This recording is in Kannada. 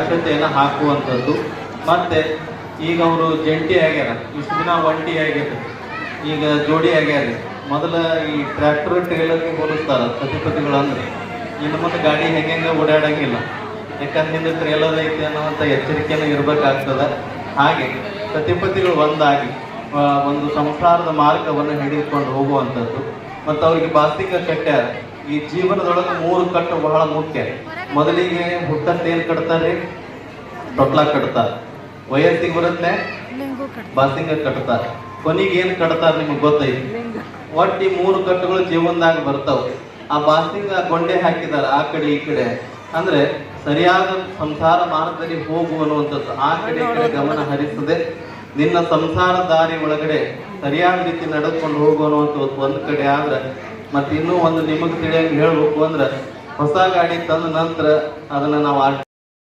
ಶಾಶ್ವತೆಯನ್ನು ಹಾಕುವಂಥದ್ದು. ಮತ್ತೆ ಈಗ ಅವರು ಜಂಟಿ ಆಗ್ಯಾರ, ಇಷ್ಟು ದಿನ ಒಂಟಿ ಆಗ್ಯಾರ, ಈಗ ಜೋಡಿ ಆಗ್ಯಾರ. ಮೊದಲ ಈ ಟ್ರ್ಯಾಕ್ಟರ್ ಟ್ರೇಲರ್ಗೆ ಹೋಲಿಸ್ತಾರೆ ಸತಿಪತಿಗಳು ಅಂದ್ರೆ. ಇನ್ನು ಮತ್ತೆ ಗಾಡಿ ಹೆಂಗೆ ಓಡಾಡಂಗಿಲ್ಲ, ಯಾಕಂದ್ರೆ ಹಿಂದೆ ಟ್ರೇಲರ್ ಐತೆ ಅನ್ನೋಂಥ ಎಚ್ಚರಿಕೆಯನ್ನು ಇರಬೇಕಾಗ್ತದೆ. ಹಾಗೆ ಸತಿಪತಿಗಳು ಒಂದಾಗಿ ಒಂದು ಸಂಸಾರದ ಮಾರ್ಗವನ್ನು ಹಿಡಿದುಕೊಂಡು ಹೋಗುವಂಥದ್ದು. ಮತ್ತು ಅವರಿಗೆ ಬಾಸ್ತಿಕ ಕಟ್ಟ್ಯಾರ. ಈ ಜೀವನದೊಳಗೆ 3 ಕಟ್ಟು ಬಹಳ ಮುಖ್ಯ. ಮೊದಲಿಗೆ ಹುಟ್ಟಂತ ಏನು ಕಟ್ತಾರೆ? ತೊಟ್ಲ ಕಟ್ತಾರೆ. ವಯಸ್ಸಿಗೆ ಬರುತ್ತೆ ಬಾಸಿಂಗ ಕಟ್ತಾರೆ. ಕೊನೆಗೆ ಏನು ಕಟ್ತಾರೆ ನಿಮಗೆ ಗೊತ್ತೈತಿ? ಒಟ್ಟು ಈ 3 ಕಟ್ಟುಗಳು ಜೀವನದಾಗ ಬರ್ತಾವೆ. ಆ ಬಾಸಿಂಗ ಗೊಂಡೆ ಹಾಕಿದ್ದಾರೆ ಆ ಕಡೆ ಈ ಕಡೆ, ಅಂದ್ರೆ ಸರಿಯಾದ ಸಂಸಾರ ಮಾರ್ಗದಲ್ಲಿ ಹೋಗು ಅನ್ನುವಂಥದ್ದು. ಆ ಕಡೆ ಈ ಕಡೆ ಗಮನ ಹರಿಸದೆ ನಿನ್ನ ಸಂಸಾರ ದಾರಿ ಒಳಗಡೆ ಸರಿಯಾದ ರೀತಿ ನಡೆದುಕೊಂಡು ಹೋಗು ಅನ್ನುವಂಥದ್ದು ಒಂದು ಕಡೆ. ಆದ್ರೆ ಮತ್ತೆ ಇನ್ನೂ ಒಂದು ನಿಮಗೆ ತಿಳಿಯಂಗೆ ಹೇಳ್ಬೇಕು ಅಂದ್ರೆ, ಹೊಸ ಗಾಡಿ ತಂದ ನಂತರ ಅದನ್ನ ನಾವು